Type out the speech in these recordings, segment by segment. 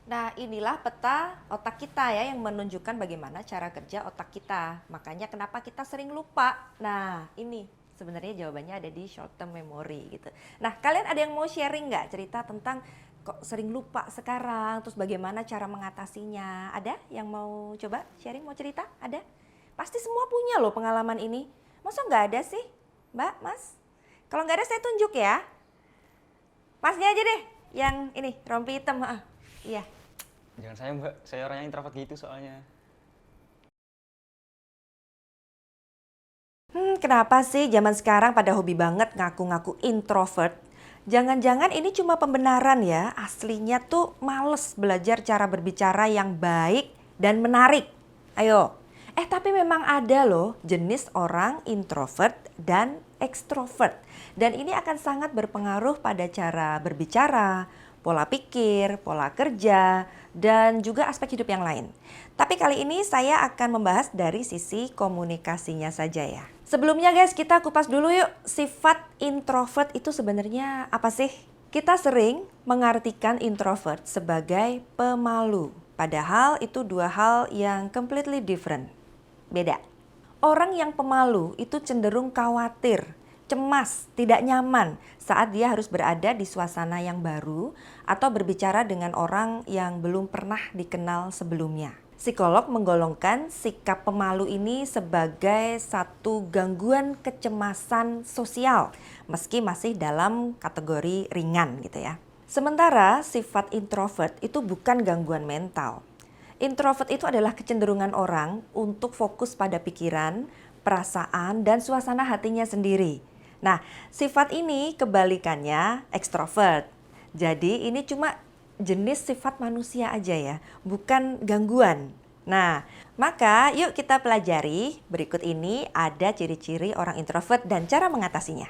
Nah, inilah peta otak kita ya yang menunjukkan bagaimana cara kerja otak kita. Makanya kenapa kita sering lupa. Nah, ini sebenarnya jawabannya ada di short term memory gitu. Nah, kalian ada yang mau sharing nggak cerita tentang kok sering lupa sekarang, terus bagaimana cara mengatasinya? Ada yang mau coba sharing, mau cerita? Ada? Pasti semua punya loh pengalaman ini. Masa nggak ada sih, Mbak, Mas? Kalau nggak ada saya tunjuk ya. Masnya aja deh, yang ini rompi hitam. Iya. Jangan saya mbak, saya orangnya introvert gitu soalnya. Kenapa sih zaman sekarang pada hobi banget ngaku-ngaku introvert? Jangan-jangan ini cuma pembenaran ya, aslinya tuh males belajar cara berbicara yang baik dan menarik. Ayo. Tapi memang ada loh jenis orang introvert dan ekstrovert. Dan ini akan sangat berpengaruh pada cara berbicara, pola pikir, pola kerja, dan juga aspek hidup yang lain. Tapi kali ini saya akan membahas dari sisi komunikasinya saja ya. Sebelumnya guys, kita kupas dulu yuk sifat introvert itu sebenarnya apa sih? Kita sering mengartikan introvert sebagai pemalu. Padahal itu dua hal yang completely different. Beda. Orang yang pemalu itu cenderung khawatir, cemas, tidak nyaman saat dia harus berada di suasana yang baru atau berbicara dengan orang yang belum pernah dikenal sebelumnya. Psikolog menggolongkan sikap pemalu ini sebagai satu gangguan kecemasan sosial, meski masih dalam kategori ringan gitu ya. Sementara sifat introvert itu bukan gangguan mental. Introvert itu adalah kecenderungan orang untuk fokus pada pikiran, perasaan, dan suasana hatinya sendiri. Nah, sifat ini kebalikannya ekstrovert. Jadi ini cuma jenis sifat manusia aja ya, bukan gangguan. Nah, maka yuk kita pelajari. Berikut ini ada ciri-ciri orang introvert dan cara mengatasinya.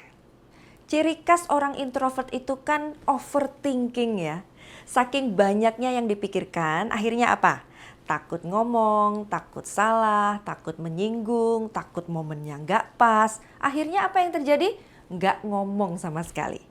Ciri khas orang introvert itu kan overthinking ya. Saking banyaknya yang dipikirkan, akhirnya apa? Takut ngomong, takut salah, takut menyinggung, takut momennya nggak pas. Akhirnya apa yang terjadi? Nggak ngomong sama sekali.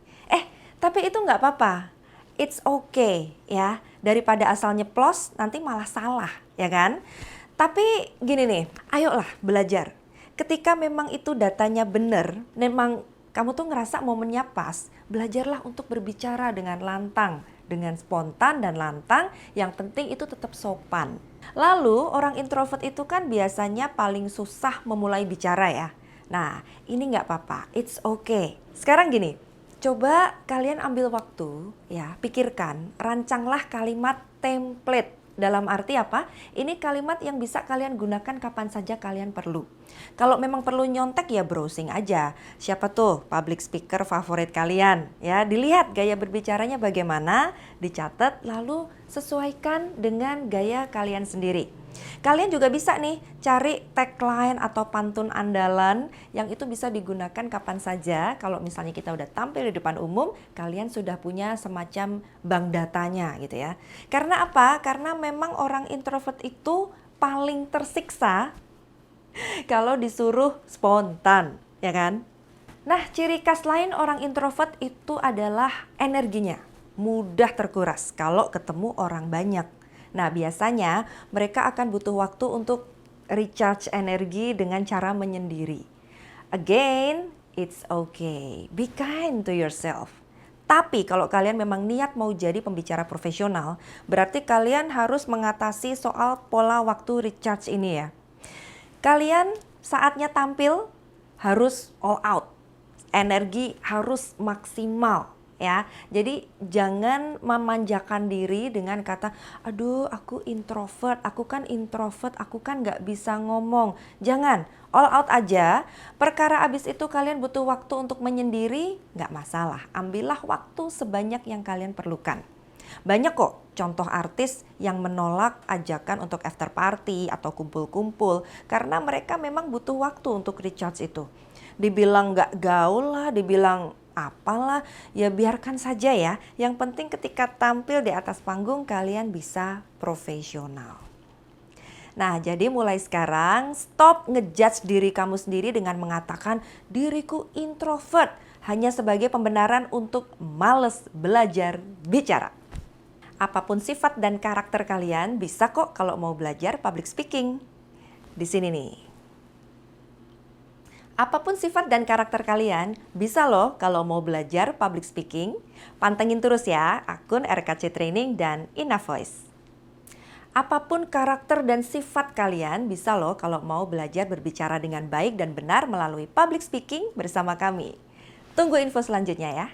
Tapi itu nggak apa-apa. It's okay ya. Daripada asal nyeplos, nanti malah salah, ya kan? Tapi gini nih, ayolah belajar. Ketika memang itu datanya benar, memang kamu tuh ngerasa momennya pas, belajarlah untuk berbicara dengan lantang, dengan spontan dan lantang, yang penting itu tetap sopan. Lalu orang introvert itu kan biasanya paling susah memulai bicara ya. Nah, ini nggak apa-apa, it's okay. Sekarang gini, coba kalian ambil waktu ya, pikirkan, rancanglah kalimat template. Dalam arti apa? Ini kalimat yang bisa kalian gunakan kapan saja kalian perlu. Kalau memang perlu nyontek ya browsing aja. Siapa tuh public speaker favorit kalian? Ya, dilihat gaya berbicaranya bagaimana, dicatat lalu sesuaikan dengan gaya kalian sendiri. Kalian juga bisa nih cari tagline atau pantun andalan yang itu bisa digunakan kapan saja. Kalau misalnya kita udah tampil di depan umum, kalian sudah punya semacam bank datanya gitu ya. Karena apa? Karena memang orang introvert itu paling tersiksa kalau disuruh spontan, ya kan? Nah, ciri khas lain orang introvert itu adalah energinya. Mudah terkuras kalau ketemu orang banyak. Nah, biasanya mereka akan butuh waktu untuk recharge energi dengan cara menyendiri. Again, it's okay. Be kind to yourself. Tapi kalau kalian memang niat mau jadi pembicara profesional, berarti kalian harus mengatasi soal pola waktu recharge ini ya. Kalian saatnya tampil harus all out. Energi harus maksimal ya. Jadi jangan memanjakan diri dengan kata, aduh aku introvert, aku kan nggak bisa ngomong. Jangan, all out aja. Perkara abis itu kalian butuh waktu untuk menyendiri, nggak masalah. Ambillah waktu sebanyak yang kalian perlukan. Banyak kok contoh artis yang menolak ajakan untuk after party atau kumpul-kumpul karena mereka memang butuh waktu untuk recharge itu. Dibilang gak gaul lah, dibilang apalah, ya biarkan saja ya. Yang penting ketika tampil di atas panggung kalian bisa profesional. Nah, jadi mulai sekarang stop ngejudge diri kamu sendiri dengan mengatakan diriku introvert hanya sebagai pembenaran untuk males belajar bicara. Apapun sifat dan karakter kalian, bisa kok kalau mau belajar public speaking. Di sini nih. Apapun sifat dan karakter kalian, bisa loh kalau mau belajar public speaking. Pantengin terus ya akun RKC Training dan Ina Voice. Apapun karakter dan sifat kalian, bisa loh kalau mau belajar berbicara dengan baik dan benar melalui public speaking bersama kami. Tunggu info selanjutnya ya.